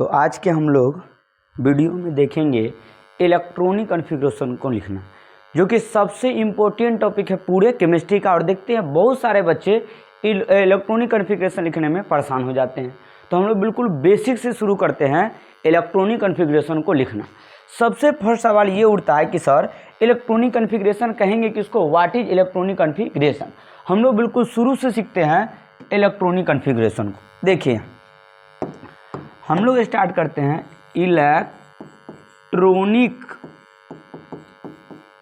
तो आज के हम लोग वीडियो में देखेंगे इलेक्ट्रॉनिक कॉन्फ़िगरेशन को लिखना, जो कि सबसे इम्पोर्टेंट टॉपिक है पूरे केमिस्ट्री का। और देखते हैं बहुत सारे बच्चे इलेक्ट्रॉनिक कॉन्फ़िगरेशन लिखने में परेशान हो जाते हैं। तो हम लोग बिल्कुल बेसिक से शुरू करते हैं इलेक्ट्रॉनिक कॉन्फ़िगरेशन को लिखना। सबसे फर्स्ट सवाल ये उठता है कि सर इलेक्ट्रॉनिक कॉन्फ़िगरेशन कहेंगे किसको, व्हाट इज इलेक्ट्रॉनिक कॉन्फ़िगरेशन। हम लोग बिल्कुल शुरू से सीखते हैं इलेक्ट्रॉनिक कॉन्फ़िगरेशन को। देखिए हम लोग स्टार्ट करते हैं इलेक्ट्रॉनिक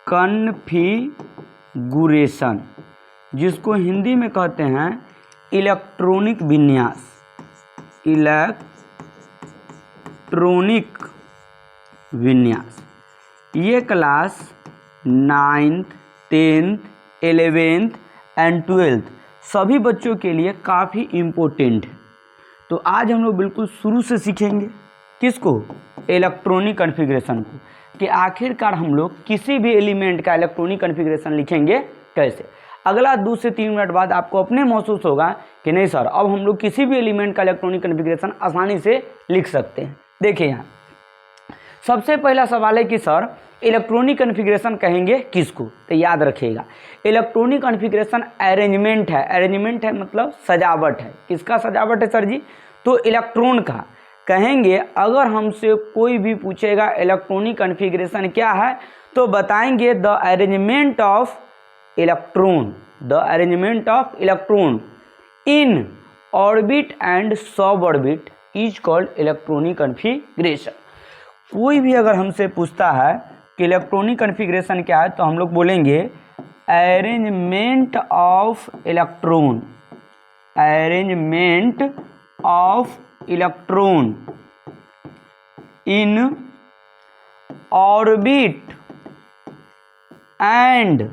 कॉन्फ़िगरेशन, जिसको हिंदी में कहते हैं इलेक्ट्रॉनिक विन्यास। इलेक्ट्रॉनिक विन्यास ये class 9th 10th 11th and 12th सभी बच्चों के लिए काफ़ी इम्पोर्टेंट है। तो आज हम लोग बिल्कुल शुरू से सीखेंगे किसको, इलेक्ट्रॉनिक कॉन्फ़िगरेशन को, कि आखिरकार हम लोग किसी भी एलिमेंट का इलेक्ट्रॉनिक कॉन्फ़िगरेशन लिखेंगे कैसे। अगला 2 से 3 मिनट बाद आपको अपने महसूस होगा कि नहीं सर अब हम लोग किसी भी एलिमेंट का इलेक्ट्रॉनिक कॉन्फ़िगरेशन आसानी से लिख सकते हैं। देखिए यहाँ सबसे पहला सवाल है कि सर इलेक्ट्रॉनिक कॉन्फ़िगरेशन कहेंगे किसको। तो याद रखिएगा इलेक्ट्रॉनिक कॉन्फ़िगरेशन अरेंजमेंट है। अरेंजमेंट है मतलब सजावट है। किसका सजावट है सर जी, तो इलेक्ट्रॉन का कहेंगे। अगर हमसे कोई भी पूछेगा इलेक्ट्रॉनिक कॉन्फ़िगरेशन क्या है तो बताएंगे the arrangement of electron, the arrangement of electron in orbit and sub orbit is called electronic configuration. कोई भी अगर हमसे पूछता है कि इलेक्ट्रॉनिक कॉन्फ़िगरेशन क्या है तो हम लोग बोलेंगे arrangement of electron, arrangement of electron in orbit and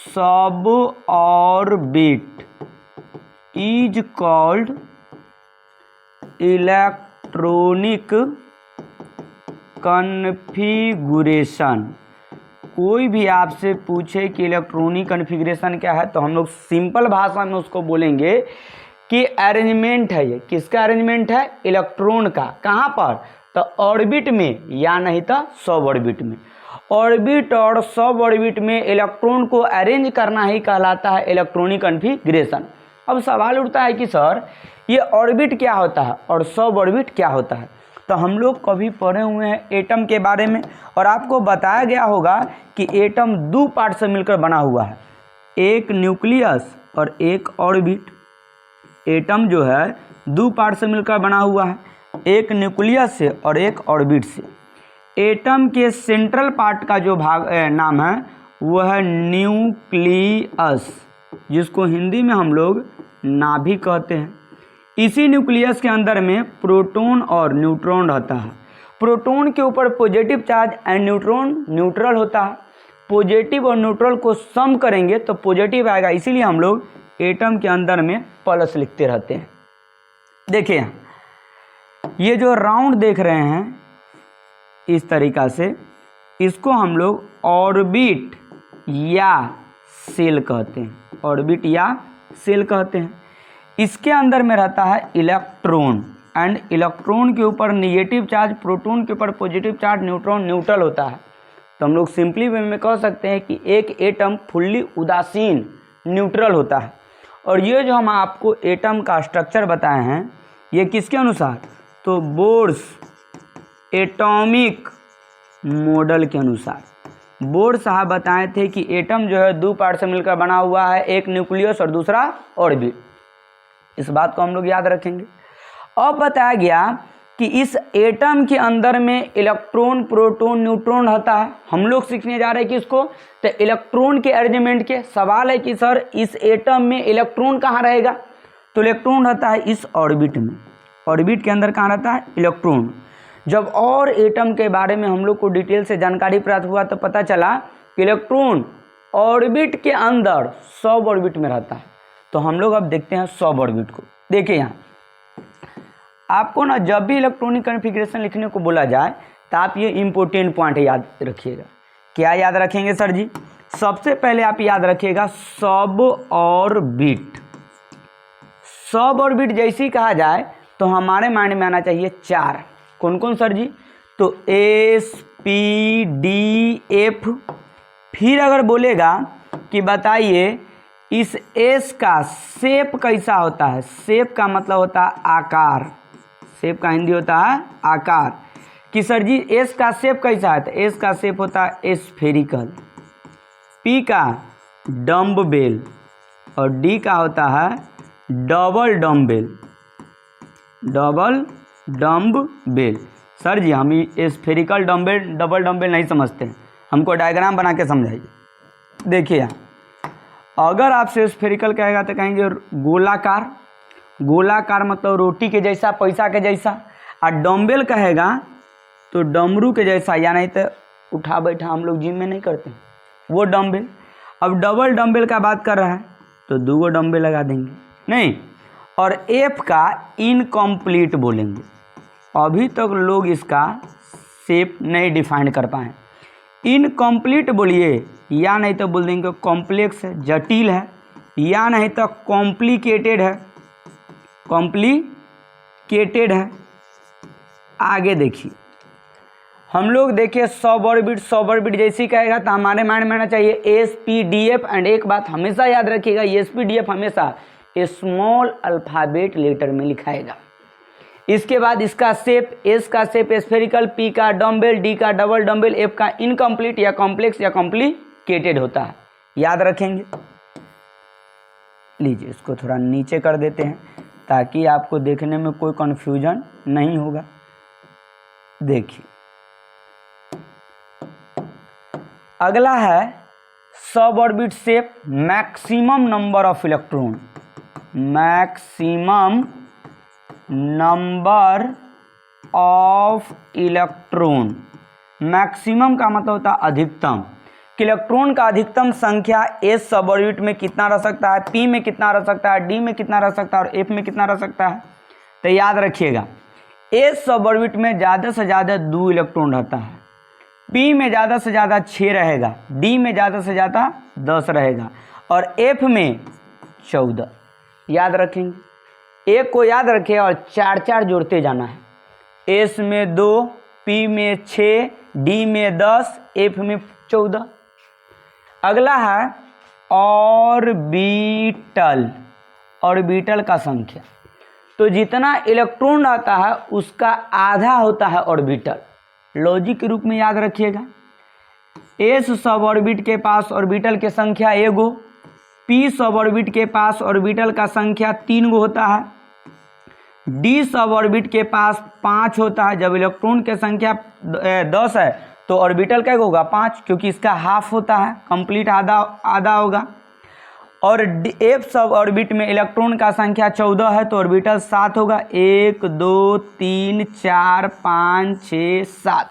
sub orbit is called electronic configuration. कोई भी आपसे पूछे कि इलेक्ट्रॉनिक कॉन्फ़िगरेशन क्या है तो हम लोग सिंपल भाषा में उसको बोलेंगे कि अरेंजमेंट है। ये किसका अरेंजमेंट है, इलेक्ट्रॉन का। कहाँ पर, तो ऑर्बिट में या नहीं तो सब ऑर्बिट में। ऑर्बिट और सब ऑर्बिट में इलेक्ट्रॉन को अरेंज करना ही कहलाता है इलेक्ट्रॉनिक कॉन्फ़िगरेशन। अब सवाल उठता है कि सर ये ऑर्बिट क्या होता है और सब ऑर्बिट क्या होता है। तो हम लोग कभी पढ़े हुए हैं एटम के बारे में, और आपको बताया गया होगा कि एटम 2 पार्ट से मिलकर बना हुआ है, एक न्यूक्लियस और एक ऑर्बिट। एटम जो है 2 पार्ट से मिलकर बना हुआ है, एक न्यूक्लियस से और एक ऑर्बिट से। एटम के सेंट्रल पार्ट का जो भाग नाम है वह है न्यूक्लियस, जिसको हिंदी में हम लोग नाभिक कहते हैं। इसी न्यूक्लियस के अंदर में प्रोटॉन और न्यूट्रॉन रहता है। प्रोटॉन के ऊपर positive charge and neutron neutral होता है। पॉजिटिव और न्यूट्रल को सम करेंगे तो पॉजिटिव आएगा, इसीलिए हम लोग एटम के अंदर में प्लस लिखते रहते हैं। देखिए ये जो राउंड देख रहे हैं इस तरीका से, इसको हम लोग ऑर्बिट या सेल कहते हैं, ऑर्बिट या सेल कहते हैं। इसके अंदर में रहता है इलेक्ट्रॉन, एंड इलेक्ट्रॉन के ऊपर नेगेटिव चार्ज, प्रोटॉन के ऊपर पॉजिटिव चार्ज, न्यूट्रॉन न्यूट्रल होता है। तो हम लोग सिंपली वे में कह सकते हैं कि एक एटम फुल्ली उदासीन न्यूट्रल होता है। और ये जो हम आपको एटम का स्ट्रक्चर बताए हैं ये किसके अनुसार, तो बोर्स एटॉमिक मॉडल के अनुसार। बोर्ड साहब बताए थे कि एटम जो है 2 पार्ट से मिलकर बना हुआ है, एक न्यूक्लियस और दूसरा ऑर्बिट। इस बात को हम लोग याद रखेंगे। अब बताया गया कि इस एटम के अंदर में इलेक्ट्रॉन प्रोटॉन न्यूट्रॉन रहता है। हम लोग सीखने जा रहे हैं किसको, तो इलेक्ट्रॉन के अरेंजमेंट के। सवाल है कि सर इस एटम में इलेक्ट्रॉन कहाँ रहेगा, तो इलेक्ट्रॉन रहता है इस ऑर्बिट में। ऑर्बिट के अंदर कहाँ रहता है, इलेक्ट्रॉन। जब और एटम के बारे में हम लोग को डिटेल से जानकारी प्राप्त हुआ तो पता चला कि इलेक्ट्रॉन ऑर्बिट के अंदर सब ऑर्बिट में रहता है। तो हम लोग अब देखते हैं सब ऑर्बिट को। देखिए यहाँ आपको ना जब भी इलेक्ट्रॉनिक कॉन्फ़िगरेशन लिखने को बोला जाए तो आप ये इंपॉर्टेंट पॉइंट याद रखिएगा। क्या याद रखेंगे सर जी, सबसे पहले आप याद रखिएगा सब ऑर्बिट। सब ऑर्बिट जैसी कहा जाए तो तो हमारे माइंड में आना चाहिए 4। कौन कौन सर जी? तो SPDF। फिर अगर बोलेगा कि बताइए इस S का शेप कैसा होता है? शेप का मतलब होता है आकार, शेप का हिंदी होता है आकार। कि सर जी S का शेप कैसा है? तो S का शेप होता है स्फेरिकल। P का डम्बबेल और D का होता है double dumbbell, double dumbbell. Sir ji हम स्फेरिकल डम्बेल डबल डम्बेल नहीं समझते हैं, हमको डायग्राम बना के समझाइए। देखिए यहाँ अगर आपसे स्फेरिकल कहेगा तो कहेंगे गोलाकार, गोलाकार मतलब रोटी के जैसा, पैसा के जैसा। और डम्बेल कहेगा तो डमरू के जैसा, या नहीं तो उठा बैठा हम लोग जिम में नहीं करते वो डम्बेल। अब डबल डम्बेल का बात कर रहा है तो 2 डम्बेल लगा देंगे नहीं। और F का इनकम्प्लीट बोलेंगे, अभी तक लोग इसका शेप नहीं डिफाइन कर पाए। इनकम्प्लीट बोलिए, या नहीं तो बोल देंगे कॉम्प्लेक्स है, जटिल है, या नहीं तो कॉम्प्लिकेटेड है, कॉम्प्लिकेटेड है। आगे देखिए हम लोग देखिए सबऑर्बिट, सबऑर्बिट जैसी कहेगा तो हमारे माइंड में आना चाहिए SPDF। एंड एक बात हमेशा याद रखिएगा, SPDF हमेशा स्मॉल अल्फ़ाबेट लेटर में लिखाएगा। इसके बाद इसका शेप, S का शेप स्फेरिकल, P का डम्बेल, D का डबल डम्बेल, F का इनकम्प्लीट या कॉम्प्लेक्स या कॉम्प्लिकेटेड होता है, याद रखेंगे। लीजिए इसको थोड़ा नीचे कर देते हैं ताकि आपको देखने में कोई कन्फ्यूजन नहीं होगा। देखिए अगला है suborbit shape, maximum number of electron, maximum number of electron. Maximum का मतलब होता है अधिकतम, कि इलेक्ट्रॉन का अधिकतम संख्या S सबऑर्बिट में कितना रह सकता है, P में कितना रह सकता है, D में कितना रह सकता है और F में कितना रह सकता है। तो याद रखिएगा S सबऑर्बिट में ज़्यादा से ज़्यादा 2 इलेक्ट्रॉन रहता है, P में ज़्यादा से ज़्यादा 6 रहेगा, D में ज़्यादा से ज़्यादा 10 रहेगा और F में 14। याद रखेंगे, एक को याद रखें और 4 जोड़ते जाना है। S में 2, P में 6, D में 10, F में 14। अगला है ऑर्बिटल, ऑर्बिटल का संख्या। तो जितना इलेक्ट्रॉन आता है उसका आधा होता है ऑर्बिटल। लॉजिक के रूप में याद रखिएगा, S सबऑर्बिट के पास ऑर्बिटल की संख्या 1, P सबऑर्बिट के पास ऑर्बिटल का संख्या 3 होता है, D सबऑर्बिट के पास 5 होता है। जब इलेक्ट्रॉन की संख्या 10 है तो ऑर्बिटल क्या होगा 5, क्योंकि इसका हाफ होता है, कंप्लीट आधा होगा। और F सबऑर्बिट में इलेक्ट्रॉन का संख्या 14 है तो ऑर्बिटल 7 होगा, 1 2 3 4 5 6 7।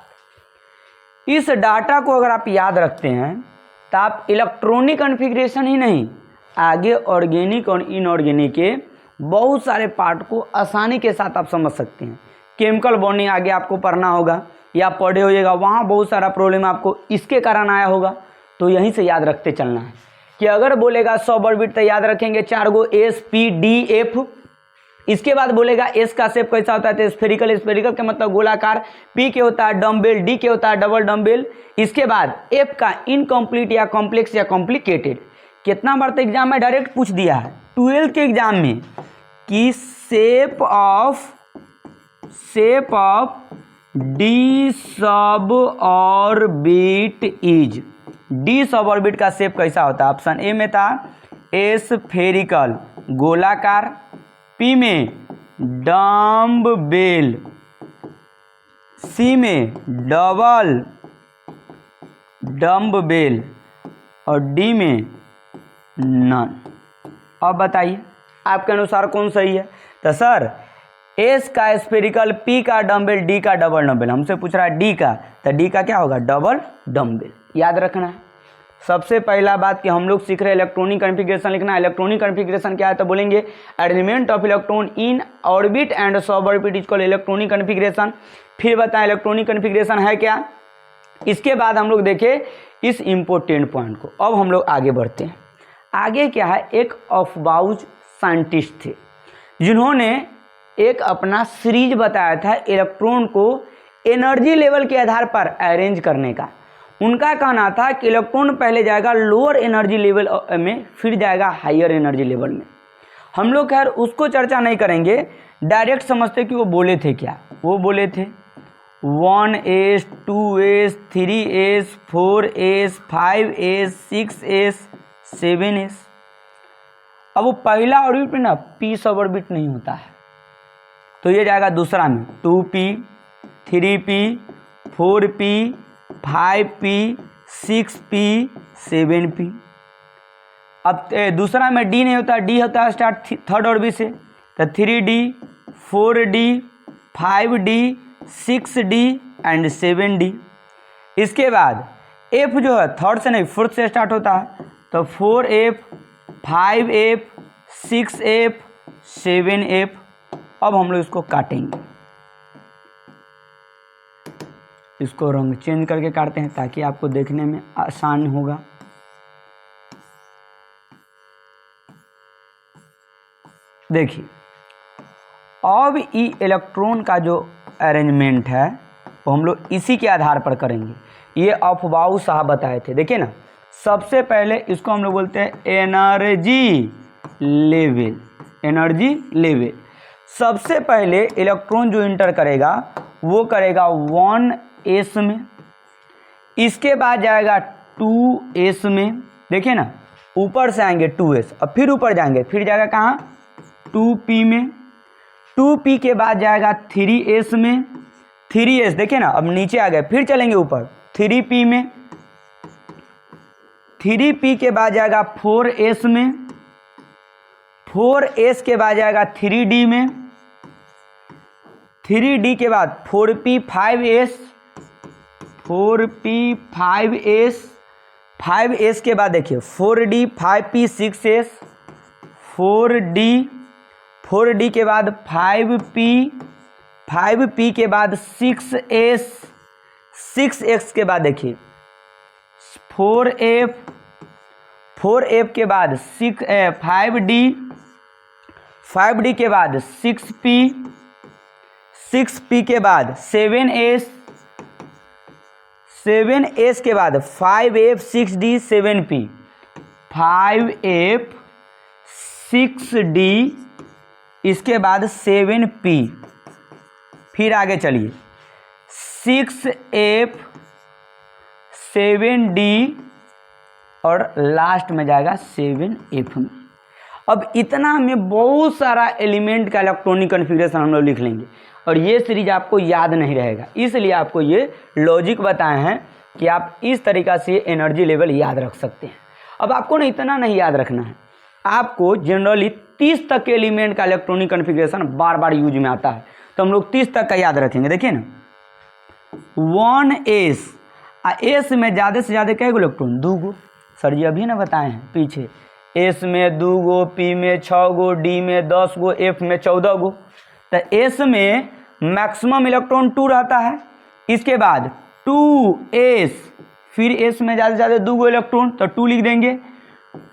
इस डाटा को अगर आप याद रखते हैं तो आप इलेक्ट्रॉनिक कॉन्फ़िगरेशन ही नहीं, आगे ऑर्गेनिक और इनऑर्गेनिक के बहुत सारे पार्ट को आसानी के साथ आप समझ सकते हैं। केमिकल बॉन्डिंग आगे आपको पढ़ना होगा या पढ़े होइएगा, वहाँ बहुत सारा प्रॉब्लम आपको इसके कारण आया होगा, तो यहीं से याद रखते चलना है कि अगर बोलेगा सबऑर्बिट तो याद रखेंगे 4 SPDF। इसके बाद बोलेगा S का शेप कैसा होता है तो स्फेरिकल, स्फेरिकल का मतलब गोलाकार, P के होता है डम्बेल, D के होता है डबल डम्बेल। इसके बाद F का इनकम्प्लीट या कॉम्प्लेक्स या कॉम्प्लिकेटेड। कितना बार तो एग्जाम में डायरेक्ट पूछ दिया है 12th के एग्जाम में कि shape of D suborbit is, D suborbit का शेप कैसा होता है? ऑप्शन ए में था स्फेरिकल गोलाकार, P में डम्बेल, C में डबल डम्बेल और D में नन। अब बताइए आपके अनुसार कौन सही है? तो सर S का स्फेरिकल, P का डम्बेल, D का डबल डम्बेल। हमसे पूछ रहा है D का, तो D का क्या होगा? Double dumbbell. याद रखना है। सबसे पहला बात कि हम लोग सीख रहे हैं इलेक्ट्रॉनिक कॉन्फ़िगरेशन लिखना है। इलेक्ट्रॉनिक कॉन्फ़िगरेशन क्या है तो बोलेंगे arrangement of electron in orbit and suborbit is called electronic configuration. फिर बताएं इलेक्ट्रॉनिक कॉन्फ़िगरेशन है क्या। इसके बाद हम लोग देखें इस इम्पोर्टेंट पॉइंट को। अब हम लोग आगे बढ़ते हैं। आगे क्या है, एक अफबाउज साइंटिस्ट थे जिन्होंने एक अपना सीरीज बताया था इलेक्ट्रॉन को एनर्जी लेवल के आधार पर अरेंज करने का। उनका कहना था कि इलेक्ट्रॉन पहले जाएगा लोअर एनर्जी लेवल में, फिर जाएगा हायर एनर्जी लेवल में। हम लोग खैर उसको चर्चा नहीं करेंगे, डायरेक्ट समझते कि वो बोले थे क्या। वो बोले थे 1s 2s 3s 4s 5s 6s 7s। अब वो पहला ऑर्बिट में ना पीस ऑर्बिट नहीं होता है, तो ये जाएगा दूसरा में 2p 3p 4p 5p 6p 7p। अब दूसरा में डी नहीं होता, डी होता है स्टार्ट थर्ड ऑर्बिट से, तो 3d 4d 5d 6d and 7d। इसके बाद f जो है थर्ड से नहीं फोर्थ से स्टार्ट होता है, तो 4f 5f 6f 7f। अब हम लोग इसको काटेंगे, इसको रंग चेंज करके काटते हैं ताकि आपको देखने में आसान होगा। देखिए अब ये इलेक्ट्रॉन का जो अरेंजमेंट है वो हम लोग इसी के आधार पर करेंगे। ये अफवाह साहब बताए थे। देखिए ना, सबसे पहले इसको हम लोग बोलते हैं एनर्जी लेवल। एनर्जी लेवल सबसे पहले इलेक्ट्रॉन जो इंटर करेगा वो करेगा 1s में, इसके बाद जाएगा 2s में। देखिए ना, ऊपर से आएंगे 2s, अब फिर ऊपर जाएंगे, फिर जाएगा कहाँ 2p में, 2p के बाद जाएगा 3s में, 3s देखिए ना अब नीचे आ गए, फिर चलेंगे ऊपर 3p में, 3p के बाद जाएगा 4s में, 4s के बाद जाएगा 3d में, 3d के बाद 4p 5s, 4p 5s, 5s के बाद देखिए 4d 5p 6s, 4d, 4d के बाद 5p, 5p के बाद 6s, 6x के बाद देखिए 4f, 4f के बाद 5d, 5d के बाद 6p, 6p के बाद 7s, 7s के बाद 5f 6d 7p, 5f 6d, इसके बाद 7p, फिर आगे चलिए 6f 7d और लास्ट में जाएगा 7f में। अब इतना में बहुत सारा एलिमेंट का इलेक्ट्रॉनिक कॉन्फ़िगरेशन हम लोग लिख लेंगे और ये सीरीज आपको याद नहीं रहेगा, इसलिए आपको ये लॉजिक बताए हैं कि आप इस तरीक़ा से एनर्जी लेवल याद रख सकते हैं। अब आपको ना इतना नहीं याद रखना है, आपको जनरली 30 तक के एलिमेंट का इलेक्ट्रॉनिक कॉन्फ़िगरेशन बार बार यूज में आता है, तो हम लोग 30 तक का याद रखेंगे। देखिए ना 1s, s में ज़्यादा से ज़्यादा क्या इलेक्ट्रॉन 2 गो, सर जी अभी ना बताए हैं पीछे, s में 2 गो, p में 6 गो, d में 10 गो, f में 14 गो, तो s में मैक्सिमम इलेक्ट्रॉन 2 रहता है। इसके बाद 2s, फिर s में ज़्यादा से ज़्यादा 2 गो इलेक्ट्रॉन तो 2 लिख देंगे,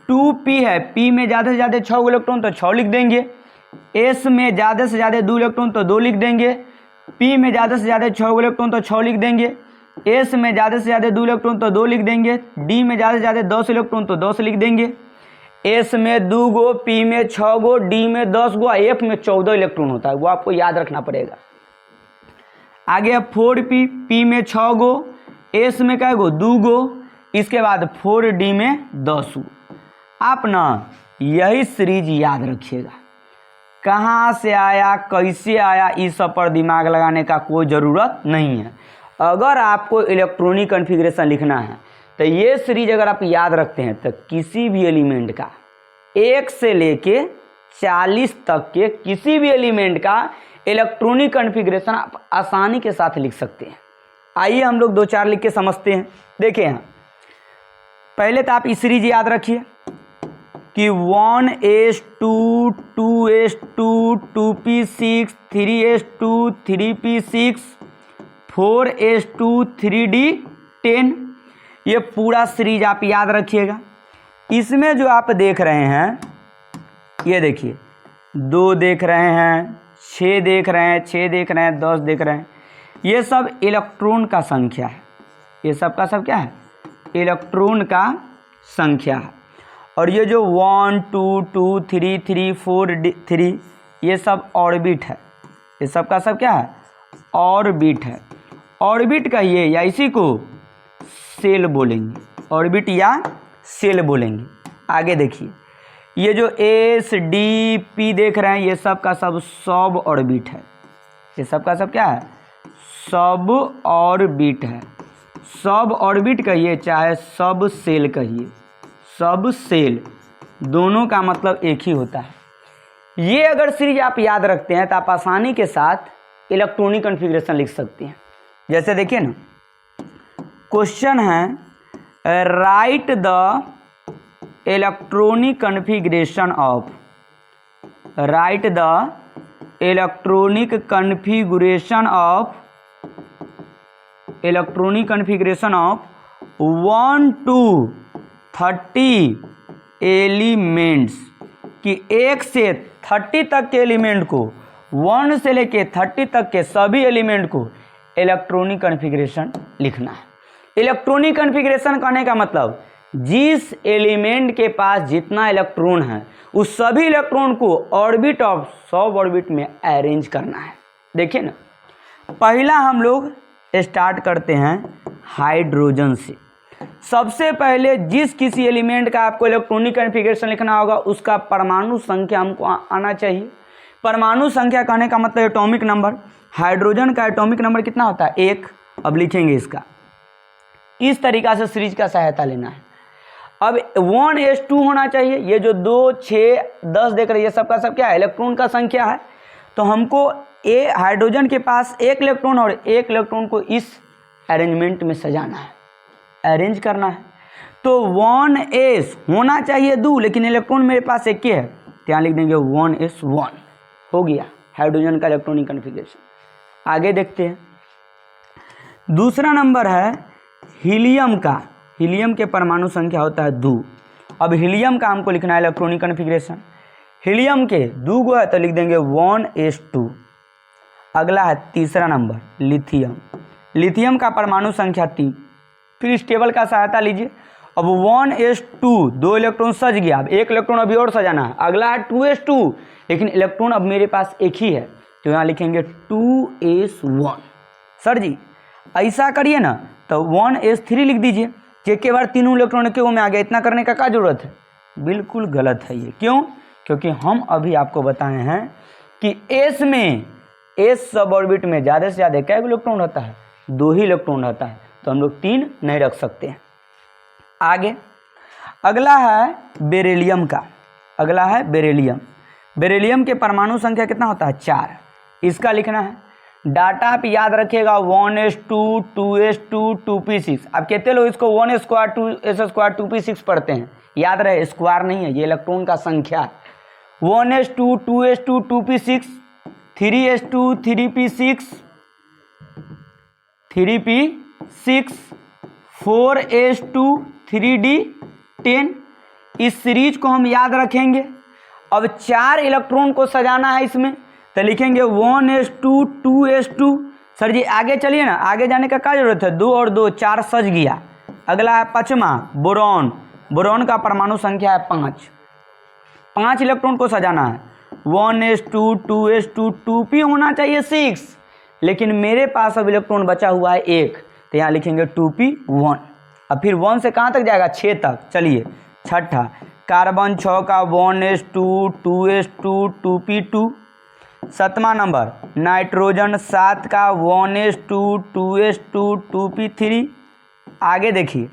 2p है, p में ज़्यादा से ज़्यादा 6 गो इलेक्ट्रॉन तो 6 लिख देंगे, s में ज़्यादा से ज़्यादा 2 इलेक्ट्रॉन तो 2 लिख देंगे, p में ज़्यादा से ज़्यादा 6 गो इलेक्ट्रॉन तो 6 लिख देंगे, s में ज़्यादा से ज़्यादा 2 इलेक्ट्रॉन तो 2 लिख देंगे, d में ज़्यादा से ज़्यादा 10 इलेक्ट्रॉन तो 10 लिख देंगे, s में 2 गो, p में 6 गो, d में 10 गो, f में 14 इलेक्ट्रॉन होता है, वो आपको याद रखना पड़ेगा। आगे 4p, p में 6 गो, s में क्या गो 2 गो, इसके बाद 4d में 10 गो। आप ना यही सीरीज याद रखिएगा, कहाँ से आया कैसे आया इस सब पर दिमाग लगाने का कोई ज़रूरत नहीं है। अगर आपको इलेक्ट्रॉनिक कॉन्फ़िगरेशन लिखना है तो ये सीरीज अगर आप याद रखते हैं तो किसी भी एलिमेंट का 1 से लेके 40 तक के किसी भी एलिमेंट का इलेक्ट्रॉनिक कॉन्फ़िगरेशन आप आसानी के साथ लिख सकते हैं। आइए हम लोग 2-4 लिख के समझते हैं। देखिए यहाँ पहले तो आप इस सीरीज याद रखिए कि 1s2 2s2 2p6 3s2 3p6 4s2 3d10, ये पूरा सीरीज आप याद रखिएगा। इसमें जो आप देख रहे हैं ये देखिए 2 देख रहे हैं, 6 देख रहे हैं, 6 देख रहे हैं, 10 देख रहे हैं, ये सब इलेक्ट्रॉन का संख्या है। ये सब का सब क्या है? इलेक्ट्रॉन का संख्या है। और ये जो 1 2 2 3 3 4 3 ये सब ऑर्बिट है। ये सब का सब क्या है? ऑर्बिट है। ऑर्बिट कहिए या इसी को सेल बोलेंगे, ऑर्बिट या सेल बोलेंगे। आगे देखिए, ये जो एस डी पी देख रहे हैं, ये सब का सब सब ऑर्बिट है। ये सब का सब क्या है? सब ऑर्बिट है। सब ऑर्बिट कहिए चाहे सब सेल कहिए, सब सेल दोनों का मतलब एक ही होता है। ये अगर सीरीज आप याद रखते हैं तो आप आसानी के साथ इलेक्ट्रॉनिक कॉन्फ़िगरेशन लिख सकते हैं। जैसे देखिए ना, क्वेश्चन है right the electronic configuration of, right the electronic configuration of, electronic configuration of 1 to 30 elements, कि 1 से 30 तक के एलिमेंट को, 1 से लेके 30 तक के सभी एलिमेंट को इलेक्ट्रॉनिक कॉन्फ़िगरेशन लिखना है। इलेक्ट्रॉनिक कॉन्फ़िगरेशन करने का मतलब जिस एलिमेंट के पास जितना इलेक्ट्रॉन है उस सभी इलेक्ट्रॉन को ऑर्बिट ऑफ सब ऑर्बिट में अरेंज करना है। देखिए ना, पहला हम लोग स्टार्ट करते हैं हाइड्रोजन से। सबसे पहले जिस किसी एलिमेंट का आपको इलेक्ट्रॉनिक कॉन्फ़िगरेशन लिखना होगा उसका परमाणु संख्या हमको आना चाहिए। परमाणु संख्या कहने का मतलब एटॉमिक नंबर। हाइड्रोजन का एटॉमिक नंबर कितना होता है? 1। अब लिखेंगे इसका, इस तरीक़ा से सीरीज का सहायता लेना है। अब 1s2 होना चाहिए। ये जो 2 6 10 देख रहे हैं, ये सब का सब क्या है? इलेक्ट्रॉन का संख्या है। तो हमको हाइड्रोजन के पास 1 इलेक्ट्रॉन और 1 इलेक्ट्रॉन को इस अरेंजमेंट में सजाना है, अरेंज करना है। तो 1s होना चाहिए 2, लेकिन इलेक्ट्रॉन मेरे पास 1 है, तो यहाँ लिख देंगे 1s1। हो गया हाइड्रोजन का इलेक्ट्रॉनिक कॉन्फ़िगरेशन। आगे देखते हैं, दूसरा नंबर है हीलियम का। हीलियम के परमाणु संख्या होता है 2। अब हीलियम का हमको लिखना है इलेक्ट्रॉनिक कॉन्फ़िगरेशन। हीलियम के 2 गो है तो लिख देंगे 1s2। अगला है तीसरा नंबर लिथियम। लिथियम का परमाणु संख्या 3। फिर इस टेबल का सहायता लीजिए। अब 1s2 2 इलेक्ट्रॉन सज गया। अब 1 इलेक्ट्रॉन अभी और सजाना है। अगला है 2s2, लेकिन इलेक्ट्रॉन अब मेरे पास 1 ही है, तो यहाँ लिखेंगे 2s1। सर जी ऐसा करिए ना, तो 1s3 लिख दीजिए। एक के बार तीनों इलेक्ट्रॉन के में आ गया। इतना करने का क्या जरूरत है? बिल्कुल गलत है ये। क्यों? क्योंकि हम अभी आपको बताए हैं कि एस में, एस सब ऑर्बिट में ज़्यादा से ज़्यादा क्या इलेक्ट्रॉन होता है? 2 ही इलेक्ट्रॉन होता है, तो हम लोग 3 नहीं रख सकते हैं। आगे अगला है बेरिलियम का। अगला है बेरिलियम। बेरिलियम के परमाणु संख्या कितना होता है? 4। इसका लिखना है। डाटा आप याद रखिएगा 1s2 2s2 2p6। अब कहते लोग इसको 1s² 2s² 2p6 पढ़ते हैं, याद रहे स्क्वायर नहीं है, ये इलेक्ट्रॉन का संख्या। 1s2 2s2 2p6 3s2 3p6 3p6 4s2 3d10। इस सीरीज को हम याद रखेंगे। अब 4 इलेक्ट्रॉन को सजाना है इसमें, तो लिखेंगे 1s2 2s2। सर जी आगे चलिए ना, आगे जाने का क्या जरूरत है? 2 और 2 4 सज गया। अगला है पाँचवा बोरॉन। बोरॉन का परमाणु संख्या है 5। 5 इलेक्ट्रॉन को सजाना है। 1s2 2s2 2p होना चाहिए 6, लेकिन मेरे पास अब इलेक्ट्रॉन बचा हुआ है 1, तो यहाँ लिखेंगे 2p1। अब फिर 1 से कहाँ तक जाएगा? 6 तक। चलिए छठा कार्बन 6 का 1s2 2s2 2p2। 7वां number nitrogen 7 का 1s2 2s2 2p3। आगे देखिए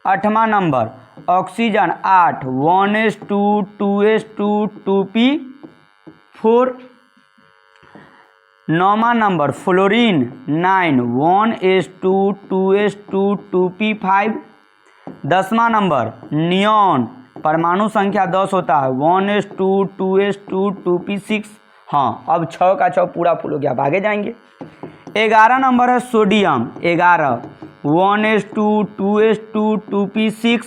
8वां नंबर ऑक्सीजन 8 1s2 2s2 2p4। 9वां नंबर फ्लोरीन 9 1s2 2s2 2p5। 10वां नंबर नियॉन, परमाणु संख्या 10 होता है 1s2 2s2 2p6। हाँ अब 6 का 6 पूरा फुल हो गया। अब आगे जाएंगे। 11 नंबर है सोडियम 11 1s2 2s2 2p6।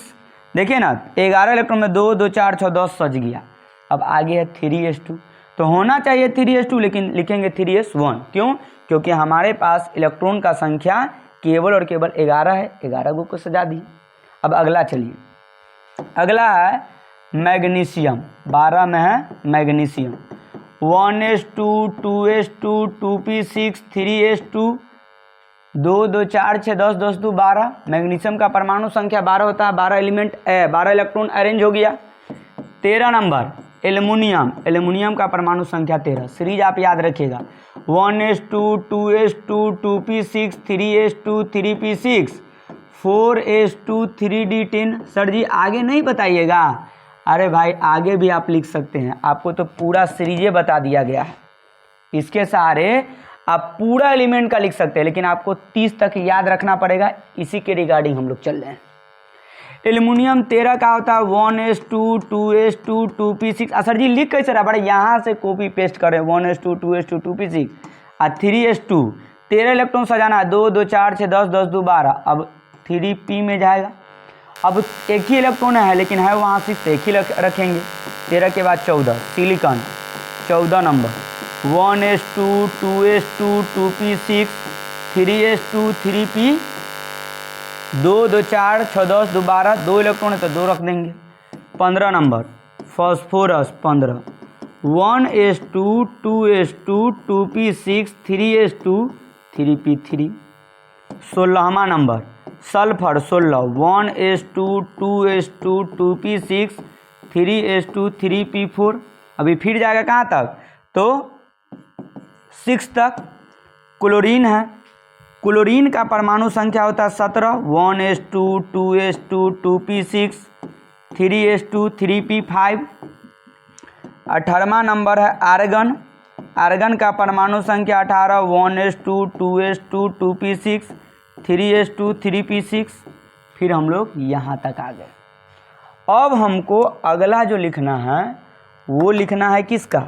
देखिए ना 11 इलेक्ट्रॉन में 2 2 4 6 10 सज गया। अब आगे है 3s2। तो होना चाहिए 3s2, लेकिन लिखेंगे 3s1। क्यों? क्योंकि हमारे पास इलेक्ट्रॉन का संख्या केवल और केवल 11 है, 11 को सजा दी। अब अगला चलिए, अगला है मैग्नीशियम, 12 में है magnesium. 1s2, 2s2, 2p6, 3s2, 2 2 4 6 10 10 2 12। Magnesium का परमाणु संख्या 12 होता है, 12 इलेक्ट्रॉन अरेंज हो गया। 13 नंबर एल्युमिनियम, एल्युमिनियम का परमाणु संख्या 13। सीरीज आप याद रखिएगा, 1s2, 2s2, 2p6, 3s2, 3p6, 4s2, 3d10। Sir जी आगे नहीं बताइएगा। अरे भाई आगे भी आप लिख सकते हैं, आपको तो पूरा सीरीजे बता दिया गया है, इसके सहारे आप पूरा एलिमेंट का लिख सकते हैं, लेकिन आपको 30 तक याद रखना पड़ेगा। इसी के रिगार्डिंग हम लोग चल रहे हैं। एल्युमिनियम 13 का होता है 1s2, 2s2, 2p6। सर जी लिख कैसे रहा? बड़े यहाँ से कॉपी पेस्ट करें, 1s2, 2s2, 2p6 और 3s2। 13 इलेक्ट्रॉन सजाना है, 2 2 4 6 10 10 2 12। अब 3p में जाएगा। अब एक ही इलेक्ट्रॉन है, लेकिन है वहाँ 6, एक ही रखेंगे। 13 के बाद 14 silicon, 14 number 1s2, 2s2, 2p6, 3s2, 3p, 2 2 4 6 10 2 12। 2 electron है तो 2 रख देंगे। 15 नंबर phosphorus, 15 1s2, 2s2, 2p6, 3s2, 3p3। 16वां नंबर sulphur, 16 1s2, 2s2, 2p6, 3s2, 3p4। अभी फिर जाएगा कहाँ तक? तो 6 तक। क्लोरीन है, क्लोरीन का परमाणु संख्या होता है 17 1s2, 2s2, 2p6, 3s2, 3p5। 18वां नंबर है आर्गन, आर्गन का परमाणु संख्या 18 1s2, 2s2, 2p6, 3s2, 3p6। फिर हम लोग यहाँ तक आ गए। अब हमको अगला जो लिखना है वो लिखना है किसका?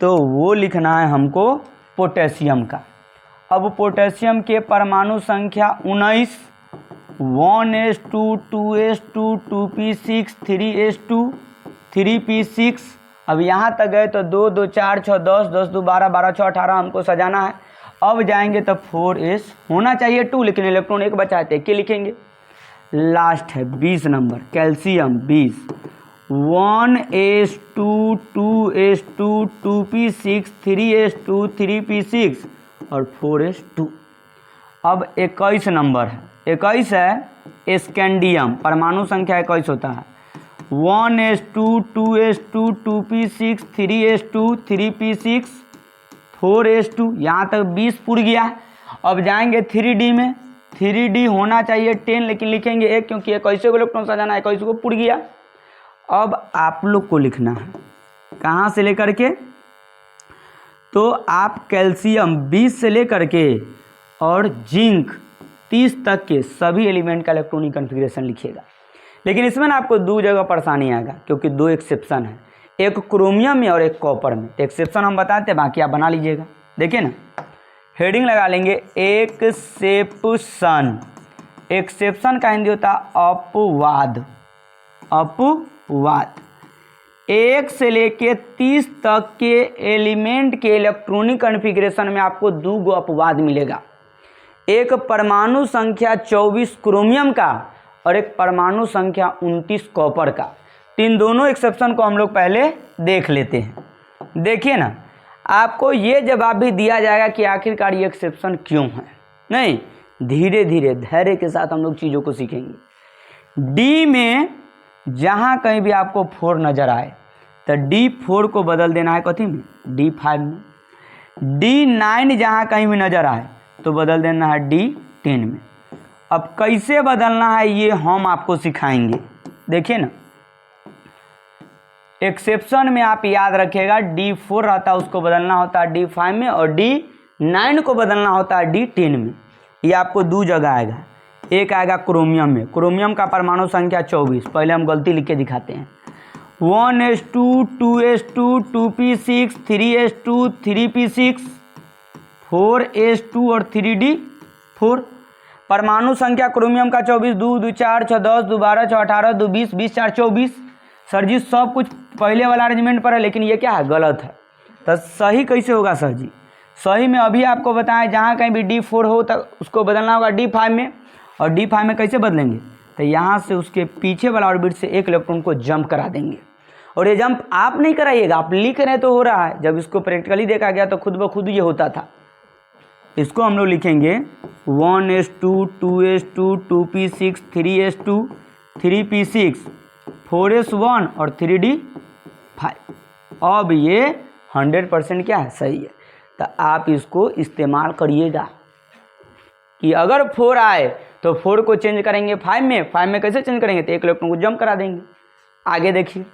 तो वो लिखना है हमको पोटेशियम का। अब पोटेशियम के परमाणु संख्या 19 1s2, 2s2, 2p6, 3s2, 3p6। अब यहाँ तक गए तो 2 2 4 6 10 10 2 12 12 6 18 हमको सजाना है। अब जाएंगे तो 4s होना चाहिए 2, लेकिन इलेक्ट्रॉन एक बचा है, क्या लिखेंगे? लास्ट है 20 number calcium, 20 1s2, 2s2, 2p6, 3s2, 3p6 और 4s2। अब 21 नंबर है, 21 है स्कैंडियम, परमाणु संख्या 21 होता है 1s2, 2s2, 2p6, 3s2, 3p6, 4s2। यहाँ तक 20 पुर गया। अब जाएंगे 3d में, 3d होना चाहिए 10, लेकिन लिखेंगे 1 क्योंकि 21 को इलेक्ट्रॉन सजाना है, 21 को पुर गया। अब आप लोग को लिखना है कहाँ से लेकर के? तो आप कैल्शियम 20 से लेकर के और जिंक 30 तक के सभी एलिमेंट का इलेक्ट्रॉनिक कॉन्फ़िगरेशन लिखिएगा। लेकिन इसमें ना आपको 2 जगह परेशानी आएगा, क्योंकि 2 एक्सेप्शन है, एक क्रोमियम में और एक कॉपर में। एक्सेप्शन हम बताते हैं, बाकी आप बना लीजिएगा। देखिए ना, हेडिंग लगा लेंगे एक्सेप्शन। एक्सेप्शन का हिंदी होता है अपवाद, अपवाद। 1 से लेके 30 तक के एलिमेंट के इलेक्ट्रॉनिक कॉन्फ़िगरेशन में आपको 2 अपवाद मिलेगा। एक परमाणु संख्या 24 क्रोमियम का और एक परमाणु संख्या 29 कॉपर का। इन दोनों एक्सेप्शन को हम लोग पहले देख लेते हैं। देखिए ना, आपको ये जवाब भी दिया जाएगा कि आखिरकार ये एक्सेप्शन क्यों है। नहीं, धीरे धीरे धैर्य के साथ हम लोग चीज़ों को सीखेंगे। डी में जहाँ कहीं भी आपको 4 नज़र आए तो D4 को बदल देना है कथी में? D5 में। D9 जहाँ कहीं भी नज़र आए तो बदल देना है D10 में। अब कैसे बदलना है ये हम आपको सिखाएंगे। देखिए ना, एक्सेप्शन में आप याद रखिएगा D4 रहता है, उसको बदलना होता है D5 में, और D9 को बदलना होता है D10 में। ये आपको 2 जगह आएगा। एक आएगा क्रोमियम में, क्रोमियम का परमाणु संख्या 24। पहले हम गलती लिख के दिखाते हैं 1s2, 2s2, 2p6, 3s2, 3p6, 4s2 और 3d4। परमाणु संख्या क्रोमियम का 24, 2 2 4 6 10 2 12 6 18 2 20 20 4 24। सर जी सब कुछ पहले वाला अरेंजमेंट पर है, लेकिन ये क्या है? गलत है। तो सही कैसे होगा सर जी? सही में अभी आपको बताएं, जहाँ कहीं भी D4 हो तो उसको बदलना होगा D5 में, और D5 में कैसे बदलेंगे? तो यहाँ से उसके पीछे वाला ऑर्बिट से एक इलेक्ट्रॉन को जंप करा देंगे। और ये जंप आप नहीं कराइएगा, आप लिख रहे तो हो रहा है, जब इसको प्रैक्टिकली देखा गया तो खुद ब खुद ये होता था। इसको हम लोग लिखेंगे 1s2 2s2 2p6 3s2 3p6 4s1 और 3d5। अब ये 100% क्या है? सही है। तो आप इसको इस्तेमाल करिएगा कि अगर 4 आए तो 4 को चेंज करेंगे 5 में, 5 में कैसे चेंज करेंगे? तो एक इलेक्ट्रॉन को जंप करा देंगे। आगे देखिए,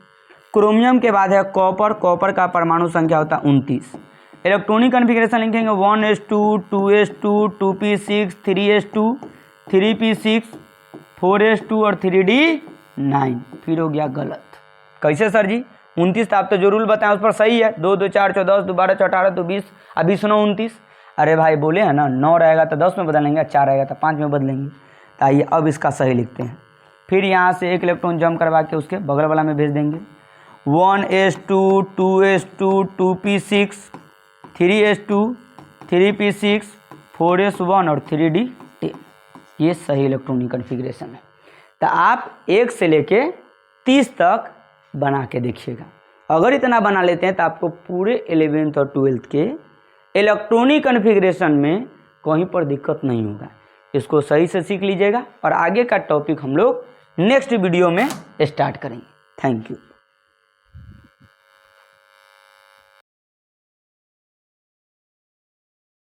क्रोमियम के बाद है कॉपर। कॉपर का परमाणु संख्या होता है 29। इलेक्ट्रॉनिक कॉन्फ़िगरेशन लिखेंगे 1s2 2s2 2p6 3s2 3p6 4s2 और 3d9। फिर हो गया गलत। कैसे सर जी? 29 आप तो जरूर बताएं उस पर सही है। 2 2 4 14 2 12 18 2 20 अब 20 9 29। अरे भाई बोले हैं ना, 9 रहेगा तो 10 में बदलेंगे, 4 रहेगा तो 5 में बदलेंगे। तो आइए अब इसका सही लिखते हैं। फिर यहाँ से एक इलेक्ट्रॉन जंप करवा के उसके बगल वाला में भेज देंगे। 1s2 2s2 2p6 3s2 3p6 4s1 और 3d10। ये सही इलेक्ट्रॉनिक कॉन्फ़िगरेशन है। तो आप 1 से लेके 30 तक बना के देखिएगा। अगर इतना बना लेते हैं तो आपको पूरे 11th और 12th के इलेक्ट्रॉनिक कॉन्फ़िगरेशन में कहीं पर दिक्कत नहीं होगा। इसको सही से सीख लीजिएगा और आगे का टॉपिक हम लोग नेक्स्ट वीडियो में स्टार्ट करेंगे। Thank you.